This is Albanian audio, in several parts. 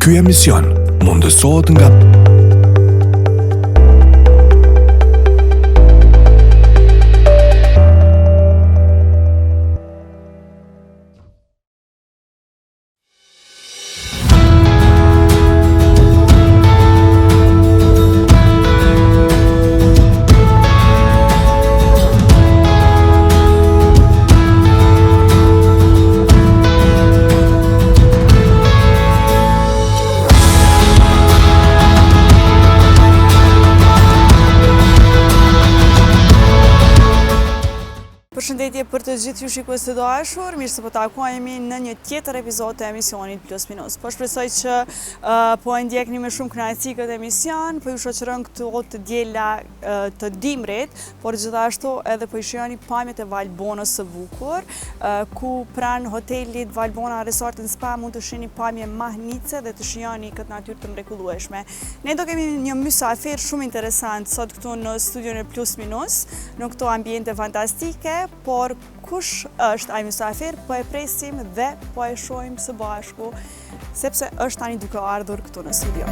Ky emision mundësohet nga Përshëndetje për të gjithë ju shikues të dashur, mirë se po takohemi në një tjetër epizod të emisionit Plus Minus. Po shpresoj që po e ndjekni me shumë kënaqësi këtë emision, po ju shoqëron këtu të diela të dimrit, por gjithashtu edhe po i shihoni pamjet e Valbonës së bukur, ku pranë hotelit Valbona Resort and Spa mund të shihni pamje mahnice dhe të shihoni këtë natyrë të mrekullueshme. Ne do kemi një mysafir shumë interesant sot këtu në studion e Plus Minus, në këto ambiente fantastike. Por kush është ai mysafir, po e presim dhe po e shohim së bashku, sepse është tani duke ardhur këtu në studio.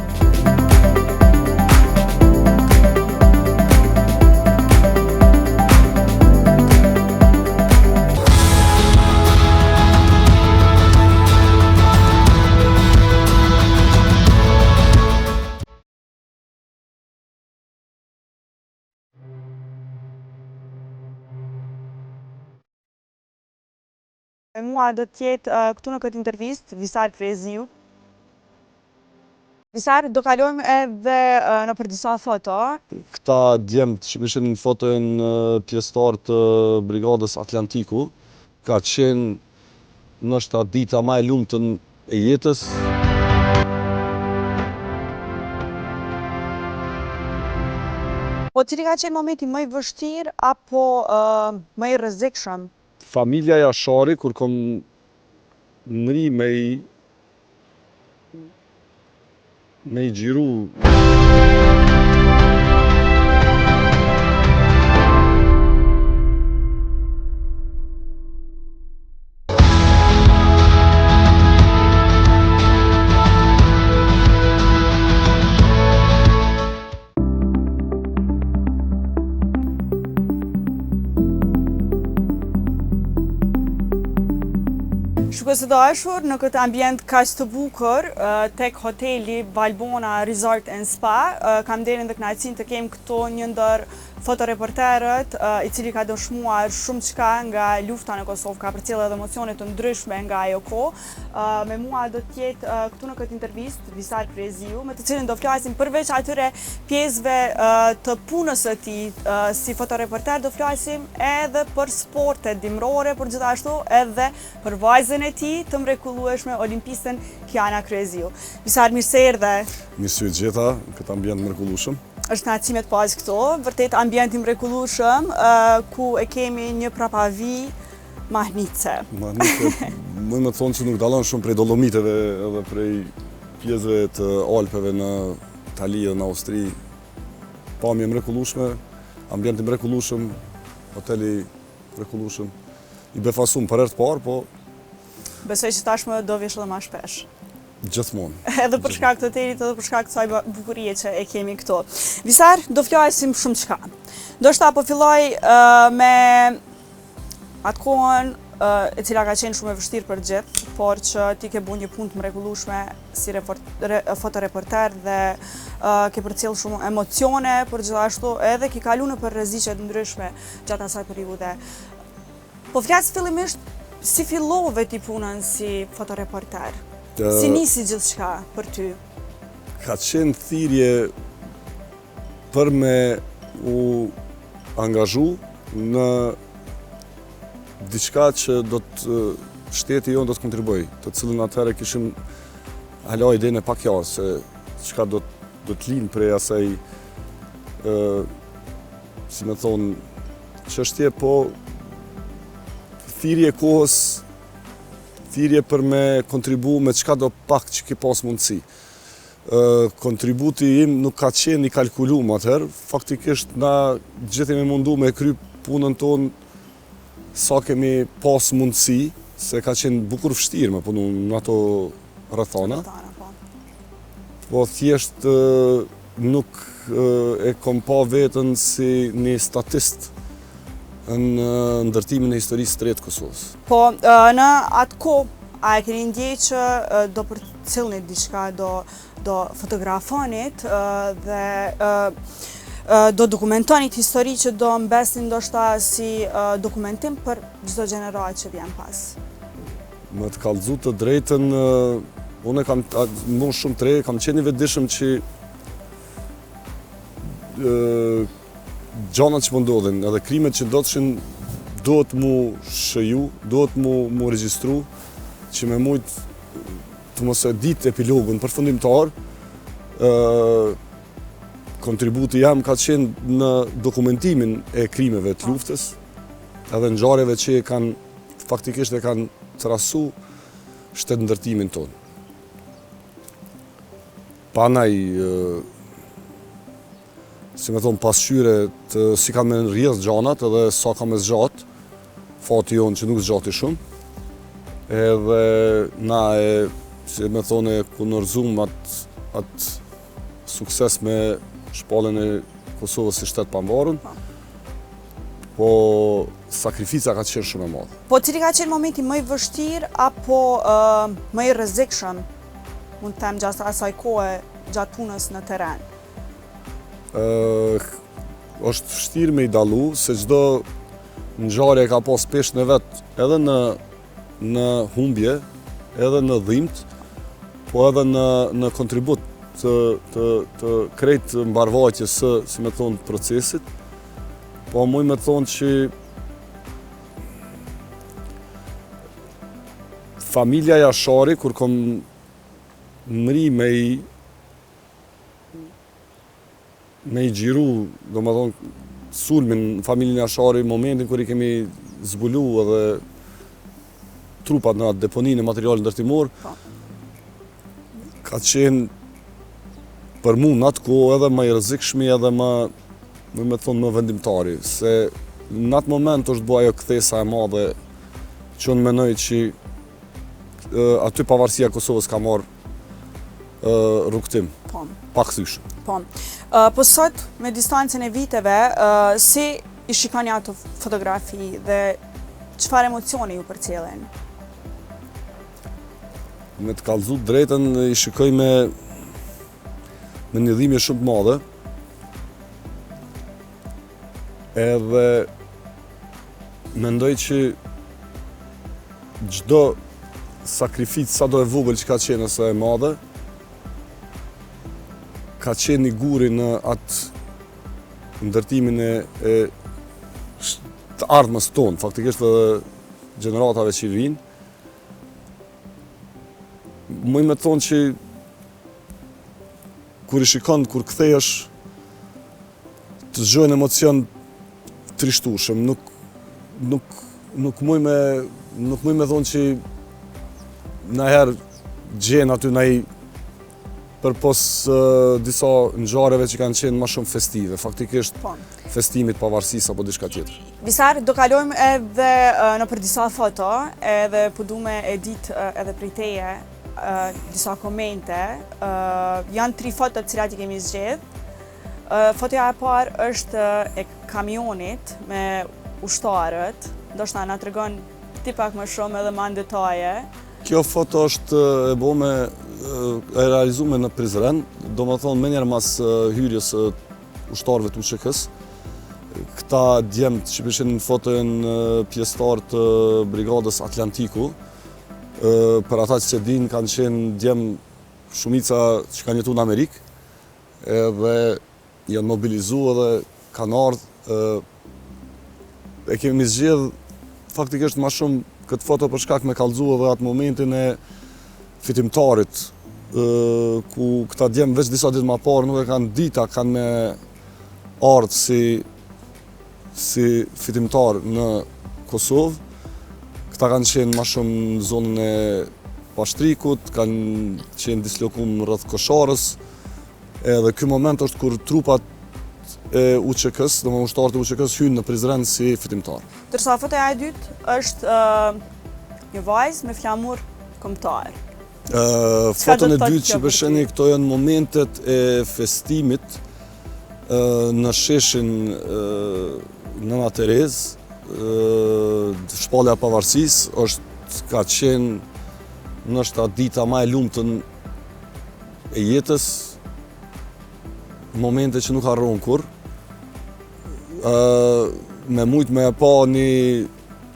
Me mua do t'jetë këtu në këtë intervistë Visar Freziu. Visar, do kalojmë edhe në për disa foto. Këta djemët që kishin fotojnë pjesëtar të Brigadës Atlantiku, ka qenë nështë dita ma e lumtën e jetës. Po cili ka qenë momenti më i vështirë apo më i rrezikshëm? Familja Jashari, kur kom mri me i gjiru. Shikues të dashur, në këtë ambient kaq të bukur, tek hoteli Valbona Resort and Spa, kam nderin dhe kënaqësinë të kem këtu një ndër fotoreporterët, i cili ka dëshmuar shumë çka nga lufta në Kosovë, ka përcjellë edhe emocione të ndryshme nga ajo kohë. Me mua do të jetë këtu në këtë intervistë Visar Freziu, me të cilin do flasim përveç atyre pjesëve të punës së tij si fotoreporter, do flasim edhe për sportet dimrore, por gjithashtu edhe për vajzën e tij të mrekullueshme, olimpisten Kiana Kreziu. Visar, mirë se erdhe. Mirë se u gjeta në këtë ambient mrekullueshëm. Është kënaqësi me të pas këtu, vërtet ambient i mrekullueshëm, ku e kemi një prapavi mahnice. Mahnice, më të thonë që nuk dallon shumë prej Dolomiteve edhe prej pjesëve të Alpeve në Itali dhe në Austri. Pamje mrekullueshme, ambient i mrekullueshëm, hoteli mrekullueshëm. I befasum për herë të parë, po besoj që tashmë do vish edhe më shpesh. Gjithmonë. Edhe për shkak të hotelit, edhe për shkak të kësaj bukurie që e kemi këtu. Visar, do flasim shumë çka. Ndoshta po filloj me atë kohën e cila ka qenë shumë e vështirë për gjithë, por që ti ke bërë një punë të mrekullueshme si fotoreporter dhe ke përcjell shumë emocione, por gjithashtu edhe ke kaluar nëpër rreziqe të ndryshme gjatë asaj periudhe. Po flas fillimisht si fillove ti punën si fotoreporter? Si nisi gjithçka për ty? Ka qenë thirrje për me u angazhu në diçka që shteti jonë do të kontribuoj, të cilën atëherë kishim hala idenë e pakjarë se çka do të linë prej asaj, si me thonë, çështje, po thirrje kohës, thirrje për me kontribu me çka do pak që ke pas mundësi. Kontributi im nuk ka qenë i kalkuluar atëherë, faktikisht na gjithë jemi mundu me kry punën tonë sa kemi pas mundësi, se ka qenë bukur vështirë me punu në ato rrethana. po thjesht nuk e kom pa vetën si një statist në ndërtimin e historisë së re të Kosovës. Po, në atë kohë, a e keni ndjej që do përcillni diçka, do fotografonit dhe do dokumentonit histori që do mbesni ndoshta si dokumentim për çdo gjenerat që vjen pas? Me të kallëzu të drejtën, unë kam më shumë të re, kam qenë i vetëdijshëm që gjanat që më ndodhin, edhe krimet që ndodhin, duhet mu shëju, duhet mu regjistru, që me mujt të mos e dit epilogun përfundimtar. Kontributi jam ka qenë në dokumentimin e krimeve të luftës, edhe ngjarjeve që faktikisht e kanë trasu shtetë ndërtimin tonë. Panaj, si me thonë, pasqyre të si kam me rrjedh gjanat edhe sa kam me zgjat, fati jonë që nuk zgjati shumë, edhe na e, si me thonë, e kunërzum atë sukses me shpalljen e Kosovës si shtetë pambarën, po sakrifica ka qenë shumë e madhe. Po cili ka qenë momenti më i vështirë apo më i rrezikshëm, mund të them gjatë asaj kohe, gjatë punës në terren? Është vështirë me i dallu, se çdo ngjarje ka pas peshën e vet, edhe në humbje, edhe në dhimbje, po edhe në kontribut të krejt mbarvajtjes së, si me thonë, procesit. Po muj me thonë që familja Jashari, kur kom mri me i gjiru, do më thonë, sulmin në familjen Jashari, momentin kër i kemi zbulu edhe trupat në atë deponinë e material ndërtimor, ka qenë për mu në atë kohë edhe më i rrezikshmi edhe me thonë më vendimtari, se në atë moment është bua ajo kthesa e madhe që unë menoj që aty pavarësia Kosovës ka marrë rrugtim, pa kthyshëm. Po sot, me distancën e viteve, si i shikoni ato fotografi dhe çfarë emocioni ju përcjellen? Me të kallëzu drejtën, i shikoj me një dhimbje shumë të madhe, edhe mendoj që çdo sakrificë sa do e vogël që ka qenë ose e madhe, ka qenë një guri në atë ndërtimin e të ardhmës tonë, faktikisht edhe gjeneratave që vinë. Muj me thonë që kur i shikon, kur kthehesh, të zgjohen emocion trishtueshëm, nuk muj me thonë që najherë gjen aty përpos disa ngjarjeve që kanë qenë më shumë festive, faktikisht festimit pavarësisë apo diçka tjetër. Visar, do kalojmë edhe në për disa foto, edhe po du me e ditë edhe prej teje disa komente. Janë 3 foto të cilat i kemi zgjedh. Fotoja e parë është e kamionit me ushtarët, ndoshta na tregon ti pak më shumë edhe më në detaje. Kjo foto është e bome, e realizume në Prizren, do më thonë menjerë mas hyrjes ushtarëve të UÇK-s. Këta djemët që pishin në fotojën pjesëtar të Brigadës Atlantiku, për ata që se din, kanë qenë djemë shumica që kanë jetu në Amerikë, edhe janë mobilizu edhe kanë ardhë. E kemi zgjedh faktikisht ma shumë këtë foto për shkak me kallëzu edhe atë momentin e fitimtarit, ku këta djemë veç disa ditë ma parë nuk e kanë dita, kanë me ardhë si fitimtar në Kosovë. Këta kanë qenë ma shumë në zonën e Pashtrikut, kanë qenë dislokum rreth Kosharës, edhe ky moment është kur trupat e UÇK-s, do më ushtarët e UÇK-s hynë në Prizren si fitimtar. Tërsa fotoja e dytë është një vajzë me flamur kombëtar. Foton e dytë që përsheni, këto janë momentet e festimit në sheshin Nëna Terezë, shpallja e pavarësisë, ka qenë nështë dita ma e lumtën e jetës, momente që nuk harron kur. Me mujt me e pa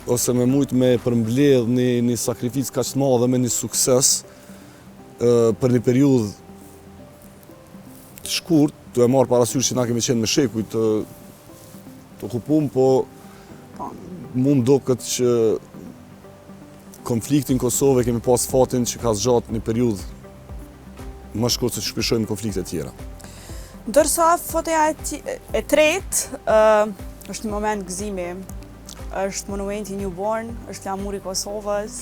ose me mujt me përmbledh një sakrificë kaq të madhe me një sukses për një periudhë të shkurt, të e marrë parasysh që na kemi qenë me shekuj të okupum, po mu më duket që konfliktin Kosovë kemi pas fatin që ka zgjat një periudhë më shkurt se që shpeshojmë konflikte tjera. Ndërsa fotoja e tretë është një moment gëzimi, është monumenti Newborn, është flamuri i Kosovës.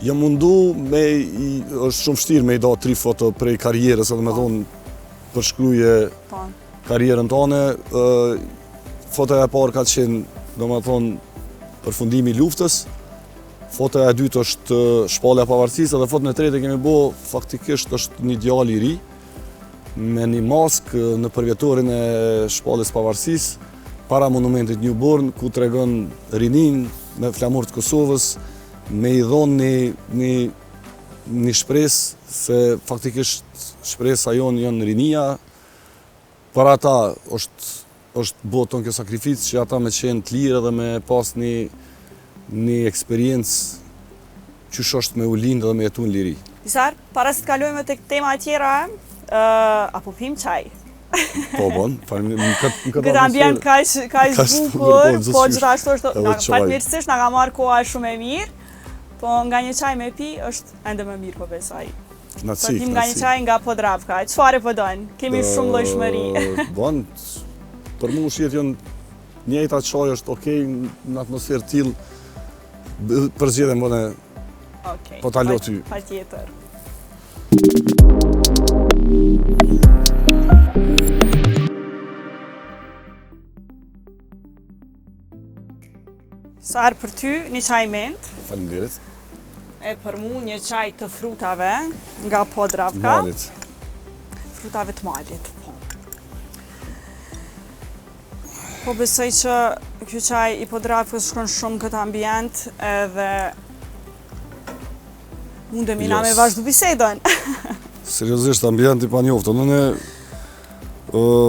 Jam mundu është shumë vështirë me i da 3 foto prej karrierës, edhe me thonë përshkruaje karrierën tone. Fotoja e parë ka qenë, do me thonë, përfundimi i luftës. Fotoja e dytë është shpallja e pavarësisë, dhe foton e tretë kemi bo faktikisht është një djalë i ri me një maskë në përvjetorin e shpalljes pavarësisë para monumentit Newborn, ku tregon rinin me flamur të Kosovës, me i dhonë një shpresë se faktikisht shpresa jonë janë rinia. Para ata është boton kjo sakrificë që ata me qenë të lirë dhe me pas një eksperiencë që është me u lindë dhe me jetu në liri. Isar, para se të kalojme të tema tjera, apo pim qaj? Po, bon, këtë ambient ka bukur, po gjithashtu është, fatmirësisht nga ka marrë koha shumë e mirë, po nga një qaj me pi është ende më mirë po besaj. Naci, nga një qaj nga Podravka, qëfare po dojnë? Kemi shumë llojshmëri. Bon, për mu shjetë janë njëjta qaj është okej në atmosferë t'il, përzgjedhem bëne po t'alo ty. Pa tjetër. Sarë për ty, një qaj ment. Faleminderit. E për mu një qaj të frutave nga Podravka. Malit. Frutave të malit. Po besoj që kjo qaj i Podravkës shkon shumë këtë ambient edhe mundemi na me vazhdu bisedën. Seriozisht, ambienti pa njoftë. Unë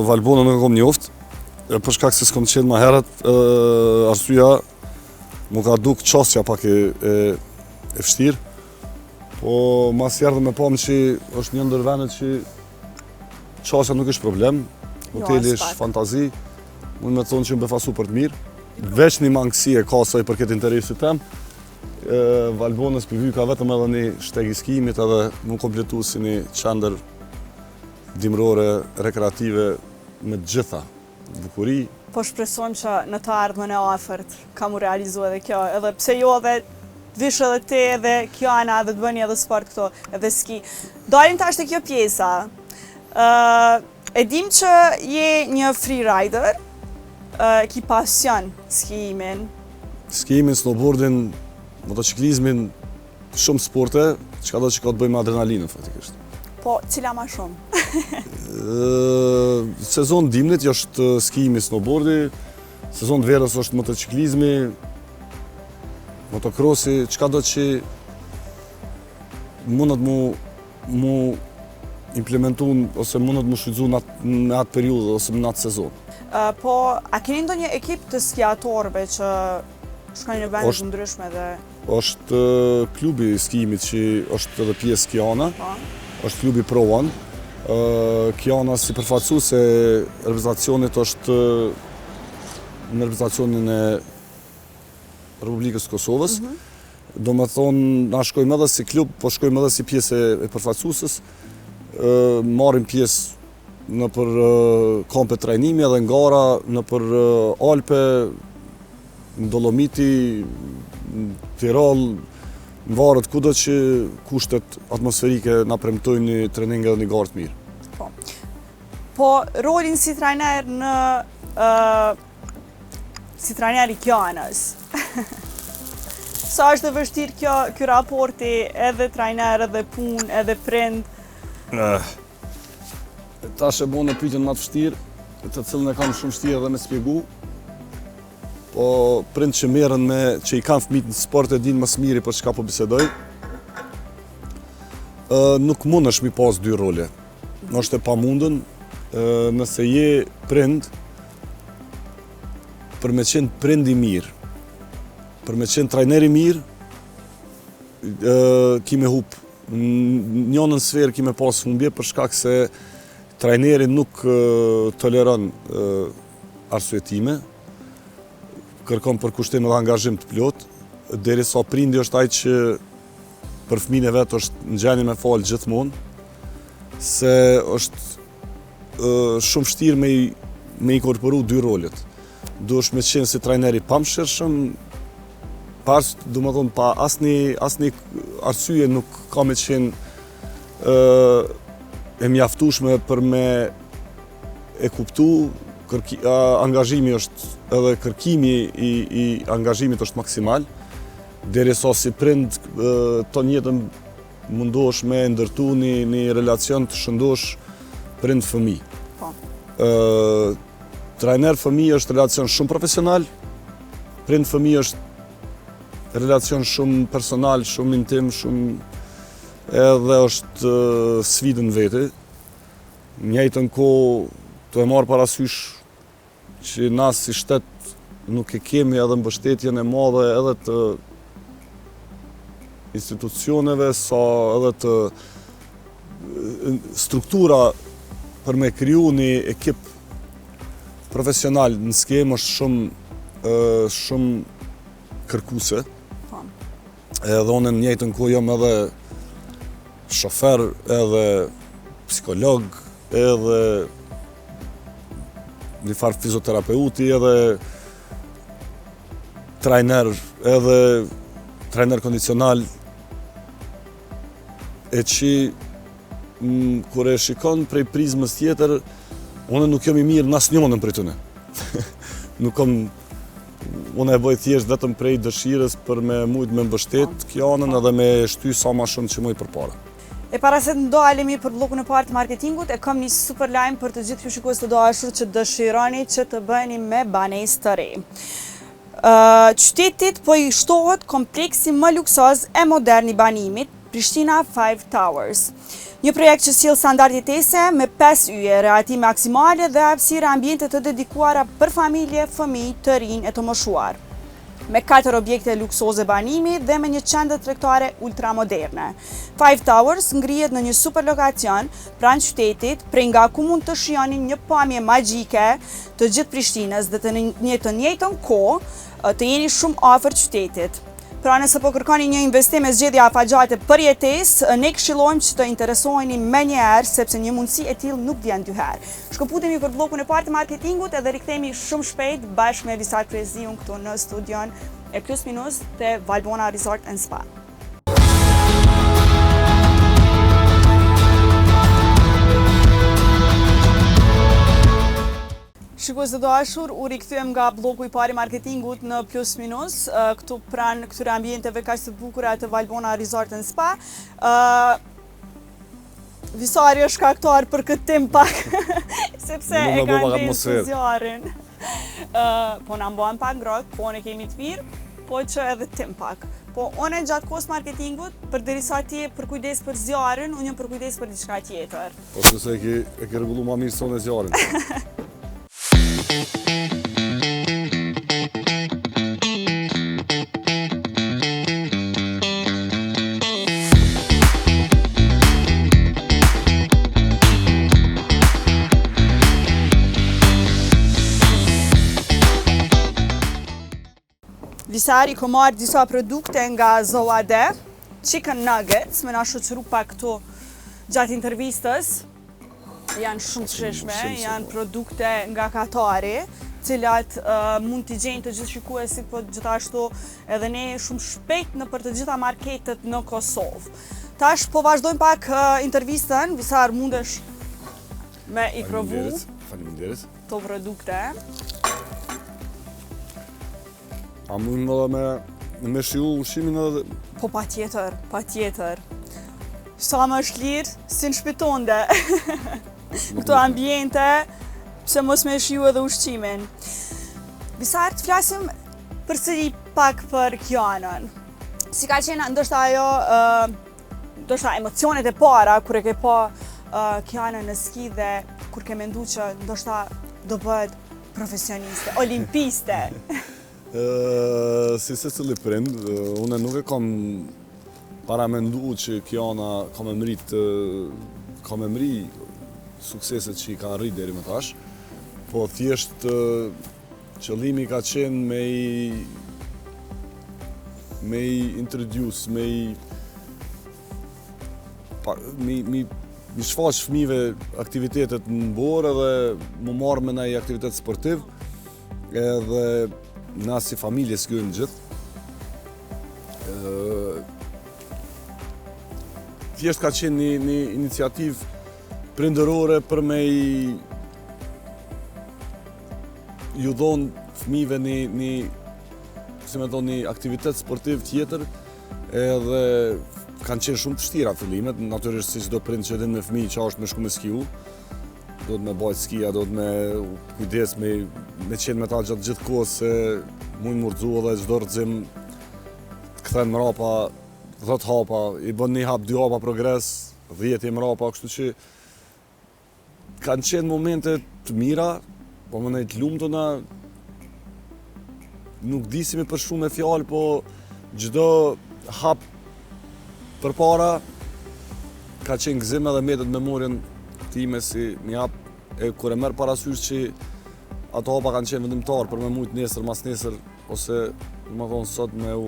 Valbonën nuk e kom njoft, për shkak se s'kom qenë ma herët, arsyeja mu ka duk qasja pak e vështirë, po mas erdhe me pamë që është një ndër vendet që qasja nuk është problem, hoteli është fantazi, mund me thonë që më befasu për të mirë. Veç një mangësi e ka saj për këtë interesit tem, Valbonës për ka vetëm edhe një shteg i skimit edhe më kompletu si një qendër dimrore, rekreative me gjitha bukuri. Po shpresojmë që në të ardhmen e afërt ka mu realizu edhe kjo, edhe pse jo edhe vish edhe te edhe kjo ana edhe të bëni edhe sport këto, edhe ski. Dalim tash te kjo pjesa. E dim që je një freerider, ki pasion skimin. Skimin, snowboardin, motociklizmin, shumë sporte, çka do që ka të bëjmë adrenalinën faktikisht. Po, cila ma shumë? Sezon dimnit është skijimi, snowboardi, sezon të verës është motociklizmi, motocrossi, çka do që mundet mu implementu ose mundet mu shfrytzu në atë periudhë ose në atë sezon. Po, a keni ndonjë ekip të skiatorëve që shkojnë në vende të ndryshme dhe... është klubi i skijimit që është edhe pjesë Kiana, është klubi Pro One. Kiana si përfaqësuese reprezentacionit është në reprezentacionin e Republikës Kosovës. Do me thonë, na shkojmë edhe si klub, po shkojmë edhe si pjesë e përfaqësuesës. Marrim pjesë në për kampe trajnimi edhe në gara, në për Alpe, në Dolomiti, në Tirol, në varët kudo që kushtet atmosferike na premtojnë një trening edhe një garë të mirë. Po rolin si trajner si trajner i Kianës, sa është e vështirë kjo raporti edhe trajner, edhe punë, edhe prind? Tash e bon në pyetjen më të vështirë, të cilën e kam shumë vështirë edhe me spjegu. Po prind që merren që i kanë fëmijët në sport e dinë më së miri për çka po bisedoj. Nuk mundesh mi pas dy role. Është e pamundën, nëse je prind, për me qenë prind i mirë, për me qenë trajner i mirë, ki me hup njënën sferë ki me pas humbje për shkak se trajneri nuk toleron arsyetime, kërkon përkushtim dhe angazhim të plot, derisa prindi është ai që për fëmijën e vet është në gjendje me fal gjithmonë, se është shumë vështirë me inkorporu dy rolet. Duhesh me qenë si trajner i pamshirshëm, pa asnjë arsye nuk ka me qenë e mjaftueshme për me e kuptu. Angazhimi është edhe kërkimi i angazhimit është maksimal, derisa si prind ton jetën mundohesh me ndërtu një relacion të shëndosh prind-fëmijë. Trajner fëmijë është relacion shumë profesional, prind fëmijë është relacion shumë personal, shumë intim, edhe është sfidën vete. Njëjtën kohë të e marrë parasysh që na si shtet nuk e kemi edhe mbështetjen e madhe edhe të institucioneve, sa edhe të struktura për me kriju një ekip profesional në skemë është shumë kërkuese. Edhe unë në njëjtën kohë jam edhe shofer, edhe psikolog, edhe një farë fizioterapeuti, edhe trajner kondicional, e që kur e shikon prej prizmës tjetër, unë nuk jam i mirë në asnjënën prej tyne. Unë e bëj thjesht vetëm prej dëshirës për me mujt me mbështet kjo anën edhe me shty sa ma shumë që mujt përpara. E para se të ndalemi për bllokun e parë të marketingut, e kam një super lajm për të gjithë ju shikues të dashur që dëshironi që të bëheni me banesë të re. Qytetit po i shtohet kompleksi më luksoz e modern i banimit, Prishtina 5 Towers. Një projekt që sjell standarde jetese me 5 yje, reati maksimale dhe hapësira ambiente të dedikuara për familje, fëmijë, të rinj e të moshuar. Me 4 objekte luksoze banimi dhe me një qendër tregtare ultramoderne. 5 Towers ngrihet në një super lokacion pranë qytetit, prej nga ku mund të shihoni një pamje magjike të gjithë Prishtinës dhe të njëjtën kohë të jeni shumë afër qytetit. Pra nëse po kërkoni një investim me zgjedhje afatgjate për jetesë, ne këshillojmë që të interesoheni menjëherë sepse një mundësi e tillë nuk vjen dy herë. Shkëputemi për bllokun e parë të marketingut edhe rikthehemi shumë shpejt bashkë me Visar Kreziun këtu në studion e Plus Minus te Valbona Resort and Spa. Shikues të dashur, u rikthyem nga bloku i parë i marketingut në Plus Minus, këtu pranë këtyre ambienteve kaq të bukura të Valbona Resort and Spa. Visari është shkaktar për këtë tim pak, sepse e kanë bërë të zjarin. Po na mbajnë pak ngrohtë, po ne kemi të mirë, po që edhe tim pak. Po unë gjatë kohës marketingut, përderisa ti përkujdes për zjarin, unë jam përkujdes për diçka tjetër. Po se e ke rregulluar më mirë sonë zjarin. Visari ka marrë disa produkte nga Zoade, chicken nuggets, me na shoqëru pak këtu gjatë intervistës. Janë shumë të shishme, janë produkte nga Katari, cilat mund t'i gjejnë të gjithë shikuesit, po gjithashtu edhe ne shumë shpejt në për të gjitha marketet në Kosovë. Tash po vazhdojmë pak intervistën, Visar mundesh me i provu këto produkte. A mund edhe me Me shiu ushqimin edhe... Po patjetër. Sa më është lirë, si në shpitonde. Këto ambiente, pse mos me shiu edhe ushqimin. Bisart, flasim përsëri pak për Kianën. Si ka qenë, ndoshta ajo, ndoshta emocionet e para, kur e ke pa Kianën në ski dhe kur ke mendu që ndoshta do bëhet profesioniste, olimpiste. Si se cili prind, une nuk e kam paramendu që Kiana ka me mri sukseset që i ka rrit deri më tash, po thjesht qëllimi ka qenë me i introduce, me shfaq fëmijëve aktivitetet në borë edhe më marrë me ndaj aktivitet sportiv, edhe na si familje s'kyojmë gjithë. Thjesht ka qenë një iniciativë prindërore për me ju dhonë fëmijëve një aktivitet sportiv tjetër, edhe kanë qenë shumë të vështira fillimet, natyrisht si çdo prind që din me fëmijë që është me shku me skiu, do të me bajt skia, do të me kujdes me qenë me ta gjatë gjithë kohës se mujnë murdzu edhe çdo rrëzim të kthen mrapa 10 hapa, i bën një hap, 2 hapa progres, 10 mrapa, kështu që kanë qenë momente të mira, po më nejtë lumtuna, nuk disimi për shumë e fjalë, po çdo hap përpara ka qenë gëzim edhe metet memorien time si një hap e kur e merr parasysh që ato hapa kanë qenë vendimtar për me mujt nesër mas nesër ose më thonë sot me u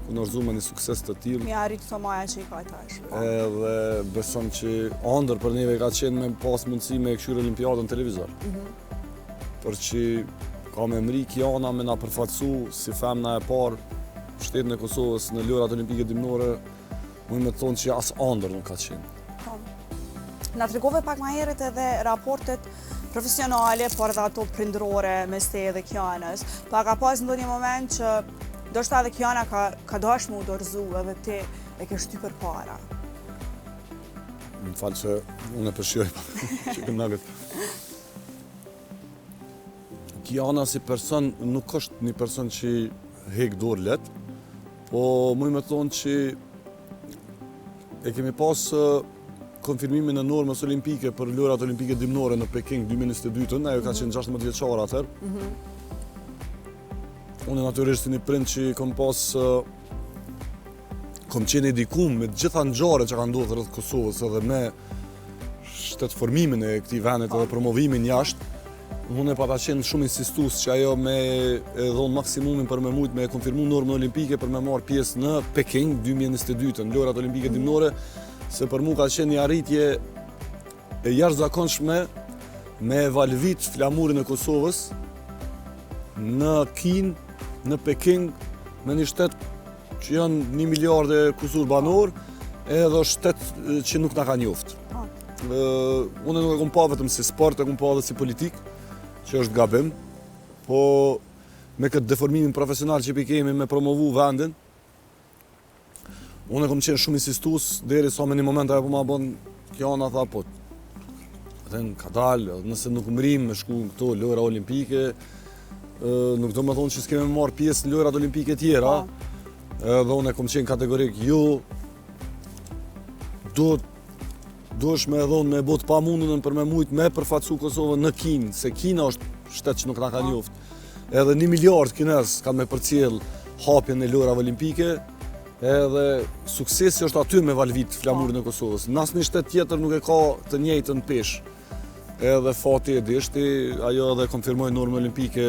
kunërzu me një sukses të tillë. Mi arrit këto maja që i ka tash. Edhe beson që ëndër për neve ka qenë me pas mundësi me këshyrë olimpiadën televizor. Për që ka me mri Kiana me na përfaqësu si femna e parë shtetin e Kosovës në lojrat olimpike dimnore, mund me thonë që as ëndër nuk ka qenë. Na tregove pak më herët edhe raportet profesionale, por edhe ato prindërore mes teje dhe Kianës. Pa ka pas ndonjë moment që ndoshta edhe Kiana ka dashur me u dorëzu edhe ti e ke shtyr përpara. Më falë që unë e përshjoj që këm nagët. Kiana si person nuk është një person që hek dorë let, po muj me thonë që e kemi pas konfirmimin e normës olimpike për lojrat olimpike dimnore në Peking 2022, ajo ka qenë 16 vjeçare atëherë. Unë natyrisht një prind që kom qenë edikum me gjitha ngjarjet që kanë ndodhur rreth Kosovës edhe me shtetformimin e këtij vendit edhe promovimin jashtë. Unë e pata qenë shumë insistues që ajo me e dhonë maksimumin për me mujt me konfirmu normën olimpike për me marrë pjesë në Peking 2022 në lojrat olimpike dimnore, se për mu ka qenë një arritje e jashtëzakonshme me evalvit flamurin e Kosovës në Kinë, në Peking, me një shtet që janë 1 miliardë kusur banor, edhe shtet që nuk na ka njoftë. Unë nuk e kom pa vetëm si sport, e kom pa edhe si politik, që është gabim, po me këtë deformimin profesional që kemi me promovu vendin, unë e kom qenë shumë insistus, deri sa me një moment ajo po ma bon Kiana, tha po, ka dalë, nëse nuk mrim me shku në këto lojra olimpike, nuk do më thonë që s'keme marrë pjesë në lojrat olimpike tjera, dhe unë e kom qenë kategorik, jo, do është me edhonë me botë pa mundën për me mujtë me përfaqësu Kosovën në Kinë, se Kina është shtet që nuk na ka njoftë. Edhe 1 miliard kinez kanë me përcjell hapjen e lojrave olimpike, edhe suksesi është aty me valvit flamurin e Kosovës. Në asnjë shtet tjetër nuk e ka të njëjtën peshë. Edhe fati e deshti, ajo edhe konfirmoi normën olimpike,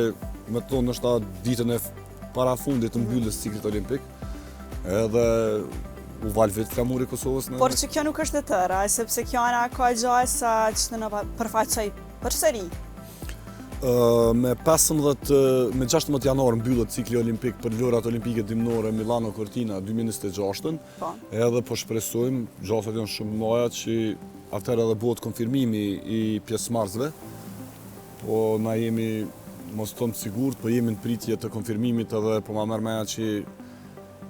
me thonë është ditën e parafundit të mbylljes ciklit olimpik. Edhe u valvit flamuri i Kosovës në... Por që kjo nuk është e tëra, sepse Kiana ka gjasa që të në përfaqësoj përsëri. Me 16 janar mbyllet cikli olimpik për lojrat olimpike dimnore Milano Cortina 2026, edhe po shpresojmë, gjasat janë shumë mëdha që atëherë edhe bëhet konfirmimi i pjesëmarrësve, po na jemi mos tonë të sigurt, po jemi në pritje të konfirmimit edhe po ma merr meja që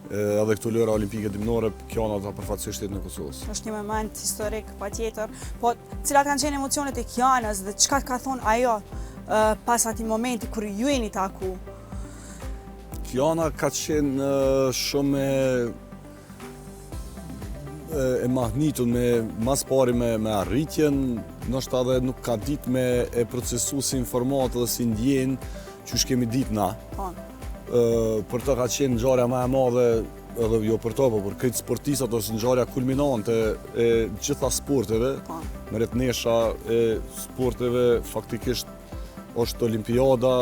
edhe këto lojra olimpike dimnore, kjo na ta përfaqësoj shtetin e Kosovës. Është një moment historik patjetër, po cilat kanë qenë emocionet e Kianës dhe çka ka thonë ajo pas atij momenti kur ju jeni taku? Kiana ka qenë shumë e mahnitur mas pari me arritjen, ndoshta edhe nuk ka ditë me e procesu si informatë dhe si ndjenë që kemi ditë na. Për të ka qenë ngjarja më e madhe, edhe jo për to, po për këtë sportistat ose ngjarja kulminante e gjitha sporteve, merretnesha e sporteve faktikisht është Olimpiada,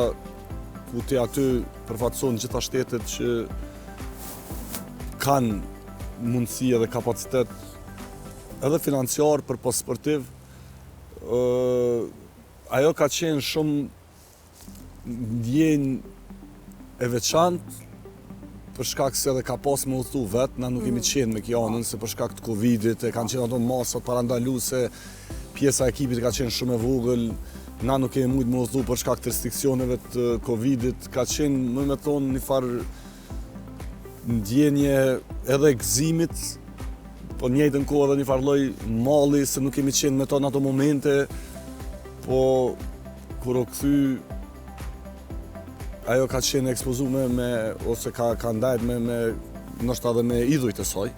ku ti aty përfaqësohen gjitha shtetet që kanë mundësi edhe kapacitet edhe financiar për pas sportiv. Ajo ka qenë shumë ndjenjë e veçantë për shkak se edhe ka pas me udhëtu vetë, na nuk kemi qenë me Kianën se për shkak të Covidit, e kanë qenë ato masat parandaluese, pjesa e ekipit ka qenë shumë e vogël, na nuk kemi mujtë me udhëtu për shkak të restriksioneve të Covidit, ka qenë, më me thonë, një farë ndjenje edhe gëzimit, po njëjtën kohë edhe një farë lloj malli se nuk kemi qenë me to në ato momente, po kur u kthy ajo ka qenë ekspozume ose ka ndajt me ndoshta edhe me idhujt e saj.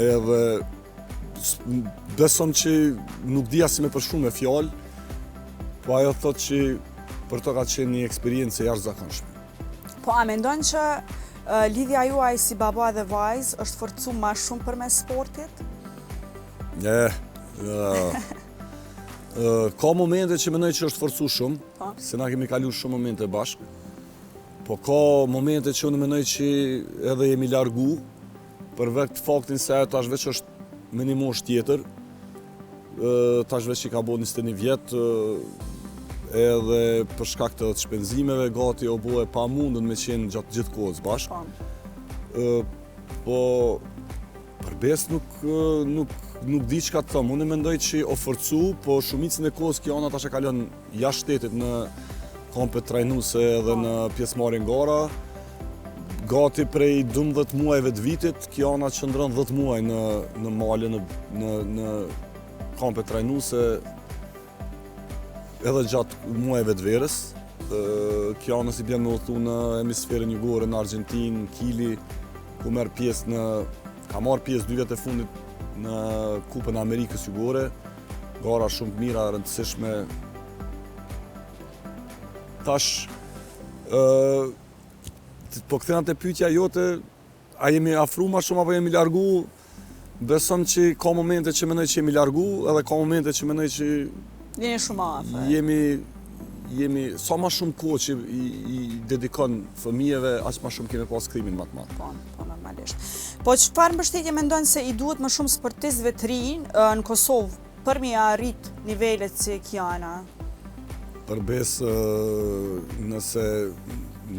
Edhe besom që nuk dija si me përshkru me fjalë, po ajo thot që për to ka qenë një eksperiencë jashtëzakonshme. Po a mendon që lidhja juaj si baba dhe vajzë është forcu ma shumë përmes sportit? Ka momente që mendoj që është forcu shumë, se na kemi kalu shumë momente bashkë, po ka momente që unë mendoj që edhe jemi largu, për vetë faktin se ajo tash veç është me një moshë tjetër, tash veç që ka bo 21 vjetë, edhe për shkak të shpenzimeve gati o bo e pa mundën me qenë gjatë gjithë kohës bashkë. Po përbes nuk di çka të thëmë. Unë mendoj që o forcu, po shumicën e kohës Kiana tash e kalon jashtë shtetit në kompet trajnuese edhe në pjesëmarrje ngara. Gati prej 12 muajve të vitit, Kiana qëndron 10 muaj në male, në kompet trajnuese, edhe gjatë muajve të verës. Kiana si bjen me udhëtu në hemisferën jugore, në Argjentinë, Kili, ku ka marrë pjesë 2 vjet e fundit në Kupën e Amerikës Jugore, gara shumë të mira, rëndësishme. Tash, po kthena te pyetja jote, a jemi afru ma shumë apo jemi largu? Besom që ka momente që mendoj që jemi largu, edhe ka momente që mendoj që jeni shumë afër. Jemi sa ma shumë kohë që i dedikon fëmijëve, aq ma shumë kemi pas kthimin më të madh. Po, normalisht. Po çfarë mbështetje mendon se i duhet më shumë sportistëve të rinj në Kosovë për mi arrit nivelet si Kiana? Përbes nëse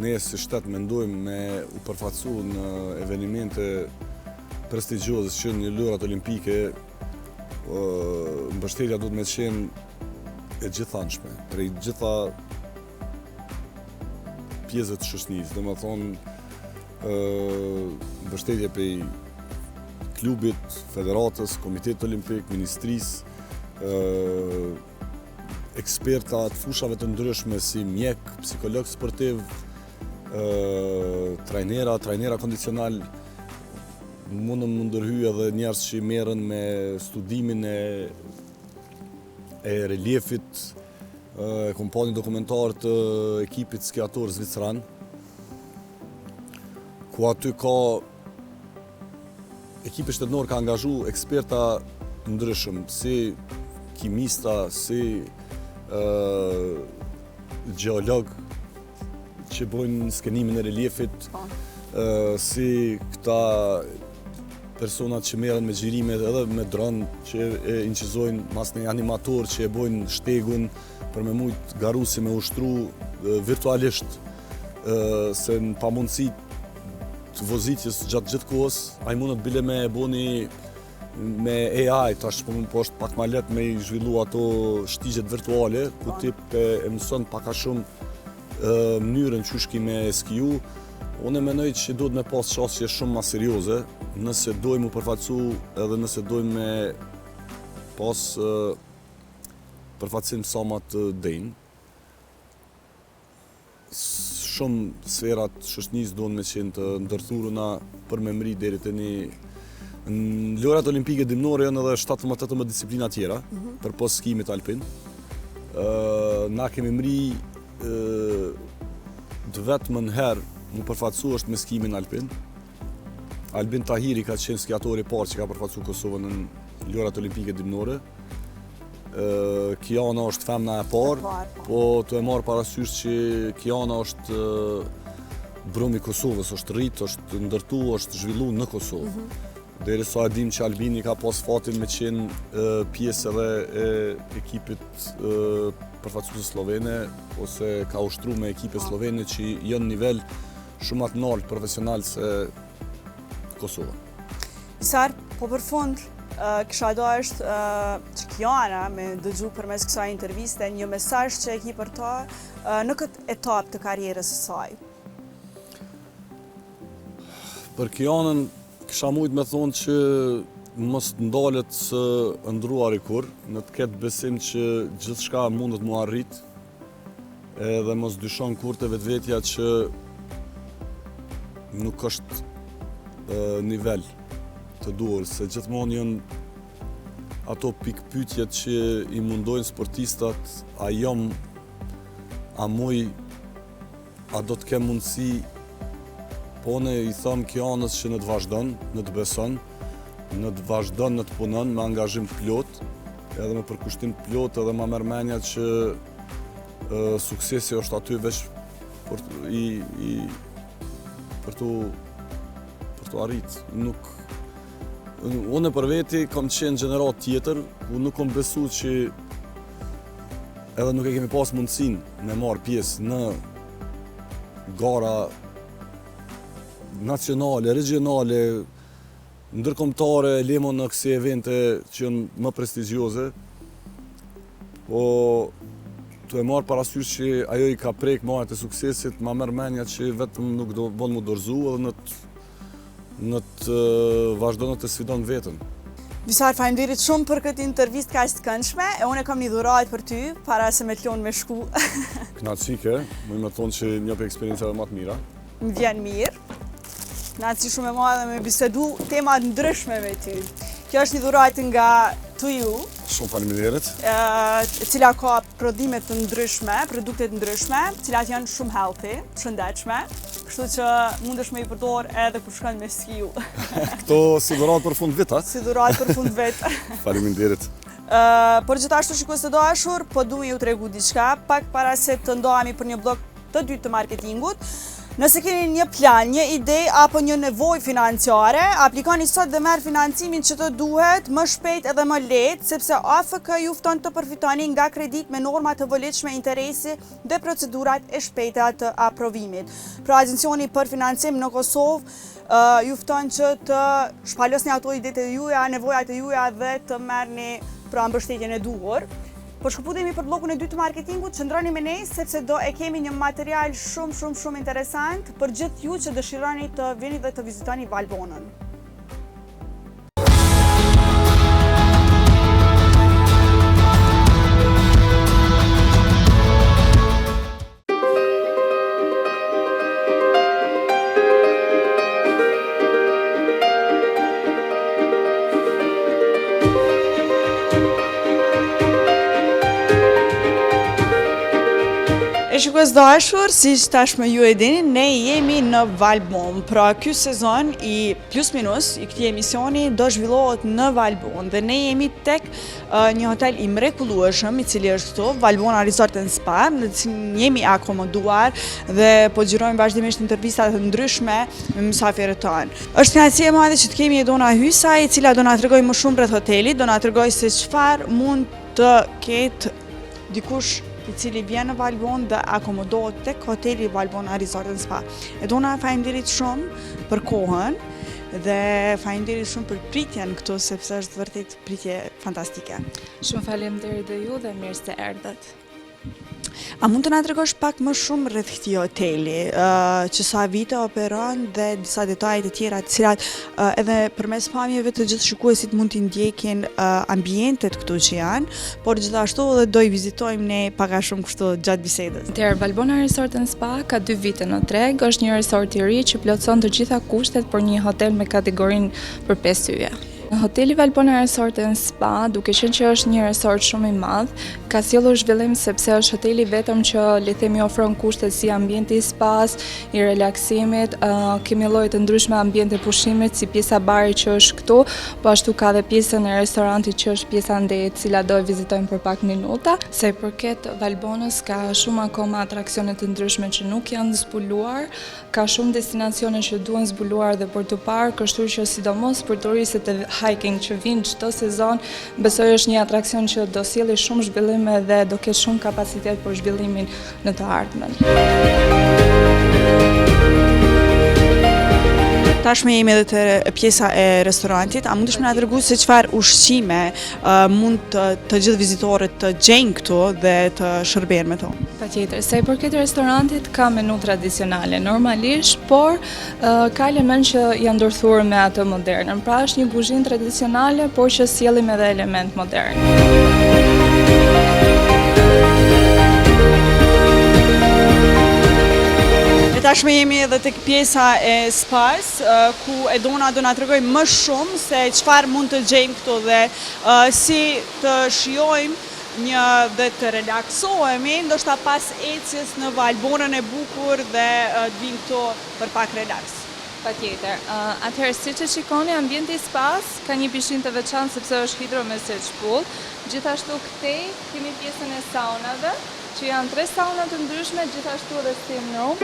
ne si shtet mendojmë me u përfaqësu në evenimente prestigjioze që në lojrat olimpike, mbështetja duhet me qenë e gjithanshme, prej gjitha pjesëve të shoqërisë, domethënë mbështetje prej klubit, federatës, komitetit olimpik, ministrisë, eksperta të fushave të ndryshme si mjek, psikolog sportiv, trajnera kondicional, mundëm më ndërhy edhe njerëz që merren me studimin e reliefit, kompani dokumentar të ekipit skiator zviceran, ku aty ka ekipi shtetënor ka angazhu eksperta ndryshëm, si kimista, si gjeolog që bojnë skenimin e reliefit, si këta personat që merren me xhirimet edhe me dron që e inqizojnë mas një animator që e bojnë shtegun për me mujt garusi me ushtru virtualisht se në pamundësi të vozitjes gjatë gjithë kohës, ai mundet bile me e boni me AI, tash po është pak ma let me i zhvillu ato shtigjet virtuale, ku ti e mëson pak a shumë mënyrën qysh ki me skiju, Unë mendoj që duhet me pas qasje shumë ma serioze, nëse dojmë u përfaqësu edhe nëse dojmë me pas përfaqësim sa ma të denjë. Shumë sferat shoqënisë duhen me qenë të ndërthuruna për me mri deri tani. Në lojrat olimpike dimnore janë edhe 17-18 disiplina tjera përpos skimit alpin. Na kemi mri vetëm herë më përfaqësu është me skimin alpin. Albin Tahiri ka qenë skiatori i parë që ka përfaqësu Kosovën në lojrat olimpike dimnore. Kiana është femna e parë, po të e marrë parasysh që Kiana është brumi i Kosovës, është rritë, është ndërtu, është zhvillu në Kosovë. Derisa e dim që Albini ka pas fatin me qenë pjesë edhe e ekipit përfaqësues slovene, ose ka ushtru me ekipe slovene që janë nivel shumë atë lartë profesional se Kosova. Sar, po për fund, kisha dashur që Kiana me dëgju përmes kësaj interviste një mesazh që e ki për ta në këtë etapë të karrierës së saj. Për Kianën kisha mujt me thonë që mos ndalet së ndruari kur, në të ketë besim që gjithçka mundet mu arrit, edhe mos dyshon kur të vetvetja që nuk është nivel të duhur, se gjithmonë janë ato pikpyetjet që i mundojnë sportistat, a jam, a muj, a do të kem mundësi, po ne i tham Kianës që në të vazhdon, në të beson, në të vazhdon, në të punon, me angazhim të plot, edhe me përkushtim të plot, edhe me merr mendja që suksesi është aty veç për të arrit. Unë për veti kam qenë gjenerat tjetër, ku nuk kam besu që edhe nuk e kemi pas mundësin me marrë pjesë në gara nacionale, regionale, ndërkombëtare, lemo në kësi evente që janë më prestigjioze, po të e marrë parasysh që ajo i ka prek marrët e suksesit, ma merr mendja që vetëm nuk do bon mu dorëzu edhe në të vazhdo në të sfidon vetën. Visar, faleminderit shumë për këtë intervistë kaq të këndshme, e unë kam një dhuratë për ty, para se me të lonë me shku. Kënaqësike, më thonë që një për eksperiencave më të mira. Më vjen mirë. Kënaqësi shumë e madhe me bisedu tema të ndryshme me ty. Kjo është një dhuratë nga To You, Shumë faleminderit. e cila ka prodhime të ndryshme, produkte të ndryshme, cilat janë shumë healthy, shëndetshme, kështu që mundesh me i përdor edhe kur shkon me skiu. Këto si dhuratë për fund vit, a? Si dhuratë për fund vit. Faleminderit. Por gjithashtu shikues të dashur, po duhet ju tregu diçka, pak para se të ndohemi për një blok të dytë të marketingut. Nëse keni një plan, një ide apo një nevojë financiare, aplikoni sot dhe merr financimin që të duhet më shpejt edhe më lehtë, sepse AFK ju fton të përfitoni nga kredit me norma të volitshme interesi dhe procedurat e shpejta të aprovimit. Pra Agencioni për Financim në Kosovë ju fton që të shpalosni ato idetë e juaja, nevojat e juaja dhe të merrni pra mbështetjen e duhur. Po shkëputemi për blokun e dytë të marketingut, qëndroni me ne sepse do e kemi një material shumë interesant për gjithë ju që dëshironi të vini dhe të vizitoni Valbonën. E shikues dashur, si tashmë ju e dini, ne jemi në Valbon. Pra ky sezon i plus minus i këtij emisioni do zhvillohet në Valbon dhe ne jemi tek një hotel i mrekullueshëm i cili është këtu, Valbona Resort and Spa, në cilin jemi akomoduar dhe po xhirojmë vazhdimisht intervista të ndryshme me mysafirët tanë. Është kënaqësi e madhe që të kemi Edona Hysa, e cila do na tregojë më shumë rreth hotelit, do na tregojë se çfarë mund të ketë dikush i cili vjen në Valbon dhe akomodohet tek hoteli Valbona Resort and Spa. Edona, faleminderit shumë për kohën dhe faleminderit shumë për pritjen këtu, sepse është vërtet pritje fantastike. Shumë faleminderit dhe ju dhe mirë se erdhët. A mund të na tregosh pak më shumë rreth këtij hoteli, që sa vite operon dhe disa detaje të tjera të cilat edhe përmes pamjeve të gjithë shikuesit mund t'i ndjekin ambientet këtu që janë, por gjithashtu edhe do i vizitojmë ne pak a shumë kështu gjatë bisedës. Atëherë, Valbona Resort & Spa ka 2 vite në treg, është një resort i ri që plotëson të gjitha kushtet për një hotel me kategorinë për 5 yje. Hoteli Valbona Resort & Spa, duke qenë që është një resort shumë i madh, ka sjellur zhvillim sepse është hoteli vetëm që le të themi ofron kushte si ambienti i spas, i relaksimit, kemi lloje të ndryshme ambiente pushimit si pjesa bari që është këtu, po ashtu ka dhe pjesën e restorantit që është pjesa ndej, e cila do e vizitojmë për pak minuta. Sa i përket Valbonës, ka shumë akoma atraksione të ndryshme që nuk janë zbuluar, ka shumë destinacione që duhen zbuluar dhe për të parë, kështu që sidomos për turistët e hiking që vinë çdo sezon, besoj është një atraksion që do sjellë shumë zhvillim dhe do ketë shumë kapacitet për zhvillimin në të ardhmen. Tashme jemi edhe te pjesa e restorantit, a mundesh më na tregu se çfarë ushqime mund të gjithë vizitorët të gjejnë këtu dhe të shërbejnë me to? Patjetër, sa i përket restorantit ka menu tradicionale normalisht, por ka element që janë ndërthurë me atë modernën. Pra është një kuzhinë tradicionale, por që sjellim edhe element modern. Tashme jemi edhe tek pjesa e spas, ku Edona do na tregoj më shumë se çfarë mund të gjejmë këtu dhe si të shijojmë dhe të relaksohemi, ndoshta pas ecjes në Valbonën e bukur dhe të vinë këtu për pak relaks. Patjetër. Atëherë, siç e shikoni, ambienti i spas ka një pishinë të veçantë sepse është hidromassazh pool. Gjithashtu këtej kemi pjesën e saunave, që janë 3 sauna të ndryshme, gjithashtu edhe steam room.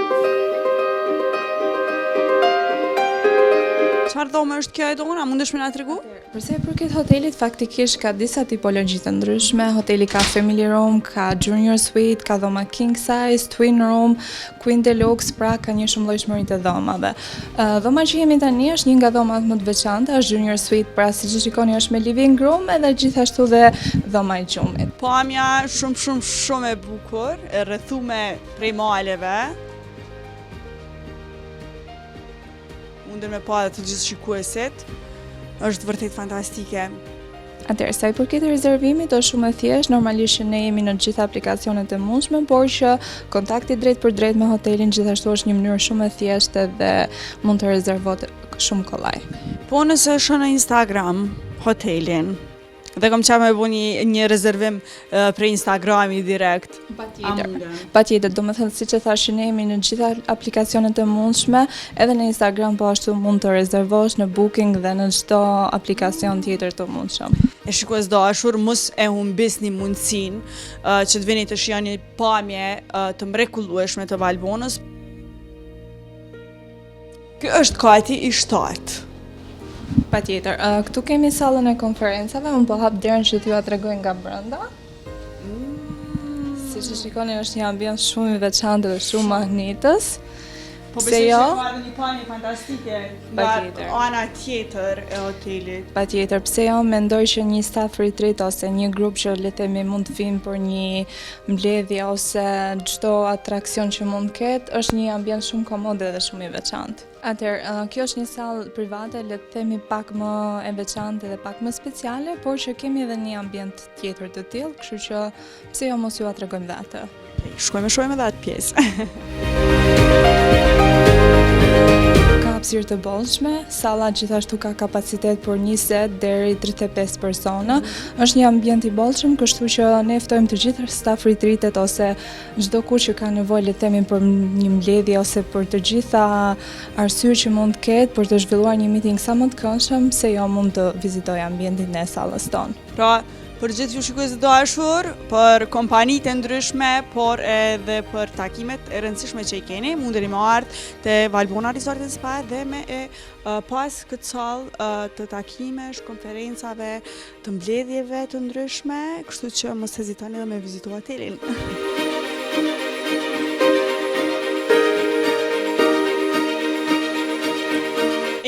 Çfarë dhomë është kjo Edona? Mundesh më na tregu? Përsa i përket hotelit, faktikisht ka disa tipologji të ndryshme. Hoteli ka family room, ka junior suite, ka dhoma king size, twin room, queen deluxe, pra ka një shumëllojshmëri të dhomave. Dhoma që jemi tani është një nga dhomat më të veçanta, është junior suite, pra siç e shikoni është me living room edhe gjithashtu dhe dhoma e gjumit. Pamja shumë e bukur, e rrethume prej maleve. Mundën me pa dhe të gjithë shikuesit, është vërtet fantastike. Atëherë, sa i përket rezervimit është shumë e thjeshtë, normalisht që ne jemi në të gjitha aplikacionet e mundshme, por që kontakti drejt për drejt me hotelin gjithashtu është një mënyrë shumë e thjeshtë dhe mund të rezervohet shumë kollaj. Po nëse është në Instagram hotelin, dhe kom qa me bu një rezervim për Instagrami direkt. Patjetër, do me thënë si që thashë ne jemi në gjitha aplikacionet e mundshme, edhe në Instagram po ashtu mund të rezervosh në Booking dhe në çdo aplikacion tjetër të mundshëm. E shikues dashur, mos e humbisni mundësinë që të vini të shihoni pamje të mrekullueshme të Valbonës. Ky është kati i 7. Patjetër, këtu kemi sallën e konferencave, unë po hap derën që t'ju tregoj nga brenda. Siç e shikoni është një ambient shumë i veçantë dhe shumë mahnitës. Po besoj që ka edhe një pamje fantastike nga ana tjetër e hotelit. Patjetër, pse jo, mendoj që një staff retreat ose një grup që le të themi mund të vinë për një mbledhje ose çdo atraksion që mund të ketë, është një ambient shumë komode dhe shumë i veçantë. Atëherë, kjo është një sallë private, le të themi pak më e veçantë dhe pak më speciale, por që kemi edhe një ambient tjetër të tillë, kështu që pse jo mos ju tregojmë dhe atë. Shkojmë edhe atë pjesë. Ka hapësirë të bollshme, salla gjithashtu ka kapacitet për 20 deri 35 persona. Është një ambient i bollshëm, kështu që ne ftojmë të gjithë staff retreatet ose çdo kush që ka nevojë le të themi për një mbledhje ose për të gjitha arsyet që mund të ketë për të zhvilluar një meeting sa më të këndshëm, se jo mund të vizitojë ambientin e sallës tonë. Pra, për gjithë ju shikues të dashur, për kompanitë e ndryshme, por edhe për takimet e rëndësishme që i keni, mundeni me ardhë te Valbona Resort & Spa dhe me pas këtë sallë të takimesh, konferencave, të mbledhjeve të ndryshme, kështu që mos hezitoni dhe me vizitu hotelin.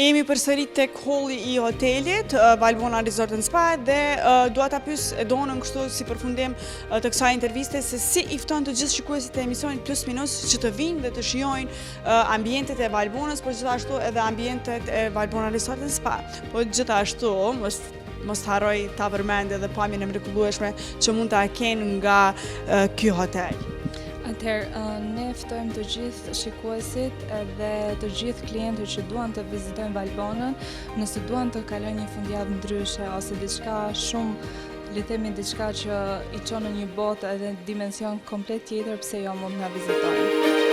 Jemi përsërit tek holli I hotelit, Valbona Resort and Spa dhe dua ta pyes Edonën kështu si përfundim të kësaj interviste se si I fton të gjithë shikuesit e emisionit Plus Minus që të vinë dhe të shijojnë ambientet e Valbonës, por gjithashtu edhe ambientet e Valbona Resort and Spa. Po gjithashtu mos të harroj ta përmend edhe pamjen e mrekullueshme që mund ta kenë nga ky hotel. Atëherë, ne ftojmë të gjithë shikuesit dhe të gjithë klientët që duan të vizitojnë Valbonën, nëse duan të kalojnë një fundjavë ndryshe ose diçka shumë, le të themi diçka që I çon në një botë edhe dimension komplet tjetër, pse jo mund na vizitojnë.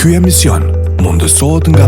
Ky emision mundësohet nga